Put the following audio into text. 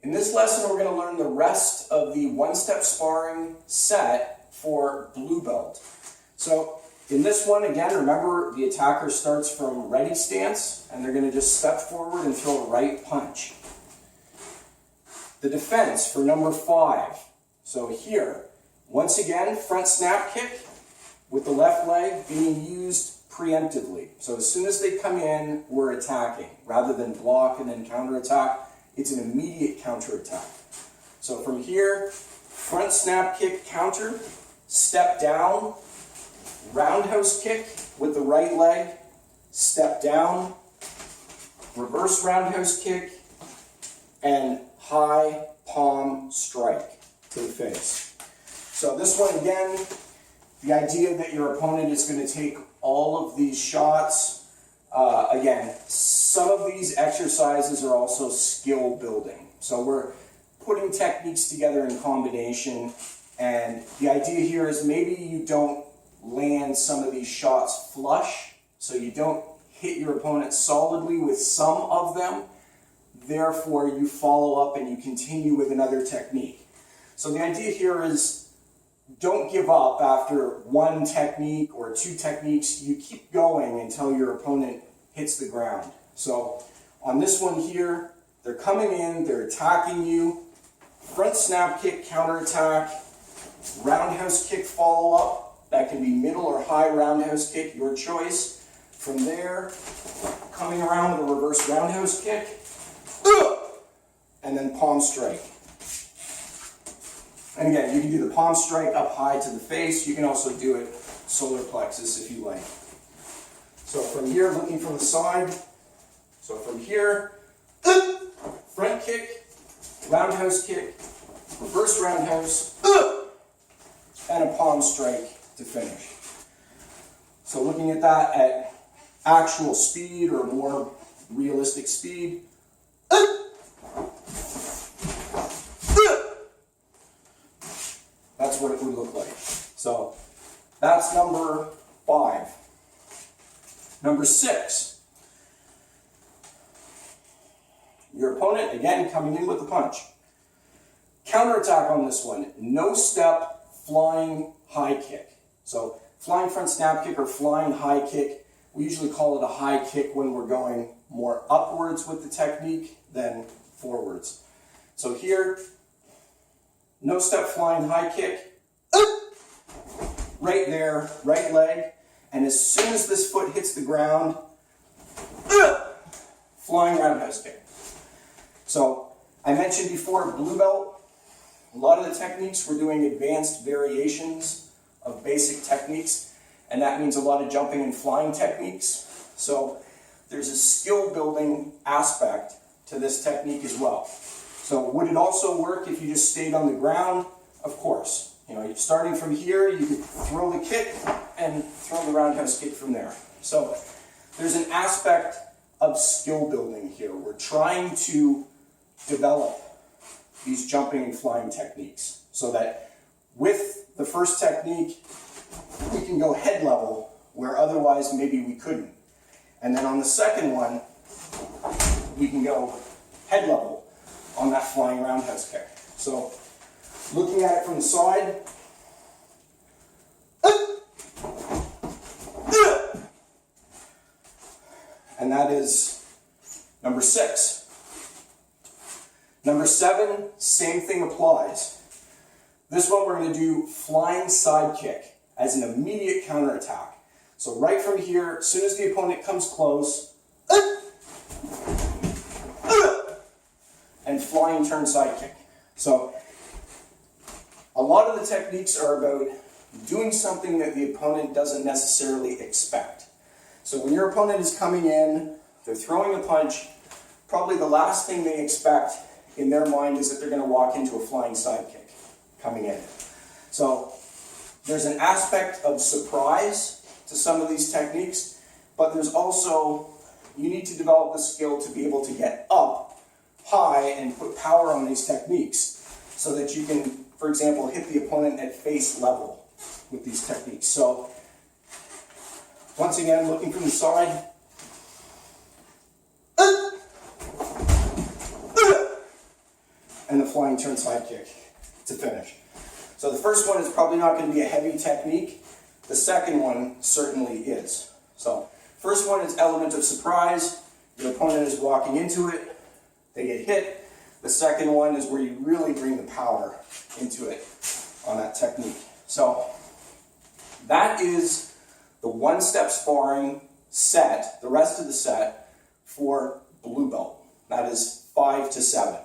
In this lesson, we're going to learn the rest of the one-step sparring set for blue belt. So in this one, again, remember the attacker starts from ready stance, and they're going to just step forward and throw a right punch. The defense for number 5. So here, once again, front snap kick with the left leg being used preemptively. So as soon as they come in, we're attacking. Rather than block and then counterattack, it's an immediate counterattack. So from here, front snap kick counter, step down, roundhouse kick with the right leg, step down, reverse roundhouse kick, and high palm strike to the face. So this one again, the idea that your opponent is going to take all of these shots. Again, some of these exercises are also skill building. So we're putting techniques together in combination, and the idea here is maybe you don't land some of these shots flush, so you don't hit your opponent solidly with some of them. Therefore, you follow up and you continue with another technique. So the idea here is don't give up after one technique or two techniques. You keep going until your opponent hits the ground. So on this one here, they're coming in, they're attacking you. Front snap kick, counterattack, roundhouse kick follow-up. That can be middle or high roundhouse kick, your choice. From there, coming around with a reverse roundhouse kick, and then palm strike. And again, you can do the palm strike up high to the face. You can also do it solar plexus if you like. So from here, looking from the side. So from here, front kick, roundhouse kick, reverse roundhouse, and a palm strike to finish. So looking at that at actual speed or more realistic speed. That's what it would look like. So that's number 5. Number 6. Your opponent, again, coming in with the punch. Counterattack on this one. No step, flying high kick. So flying front snap kick or flying high kick. We usually call it a high kick when we're going more upwards with the technique than forwards. So here, no step flying high kick. Right there, right leg. And as soon as this foot hits the ground, flying roundhouse kick. So I mentioned before, blue belt, a lot of the techniques we're doing advanced variations of basic techniques, and that means a lot of jumping and flying techniques. So there's a skill building aspect to this technique as well. So would it also work if you just stayed on the ground? Of course. You know, starting from here, you could throw the kick and throw the roundhouse kick from there. So there's an aspect of skill building here. We're trying to develop these jumping and flying techniques so that with the first technique, we can go head level where otherwise maybe we couldn't. And then on the second one, we can go head level on that flying roundhouse kick. So looking at it from the side, and that is number 6. Number 7, same thing applies. This one we're going to do flying side kick as an immediate counterattack. So right from here, as soon as the opponent comes close, and flying turn side kick. So a lot of the techniques are about doing something that the opponent doesn't necessarily expect. So when your opponent is coming in, they're throwing a punch, probably the last thing they expect in their mind is that they're going to walk into a flying side kick coming in. So there's an aspect of surprise to some of these techniques, but there's also, you need to develop the skill to be able to get up high and put power on these techniques so that you can, for example, hit the opponent at face level with these techniques. So once again, looking from the side, and the flying turn side kick to finish. So the first one is probably not going to be a heavy technique. The second one certainly is. So first one is element of surprise. Your opponent is walking into it, they get hit. The second one is where you really bring the power into it on that technique. So that is the one-step sparring set, the rest of the set for blue belt. That is 5 to 7.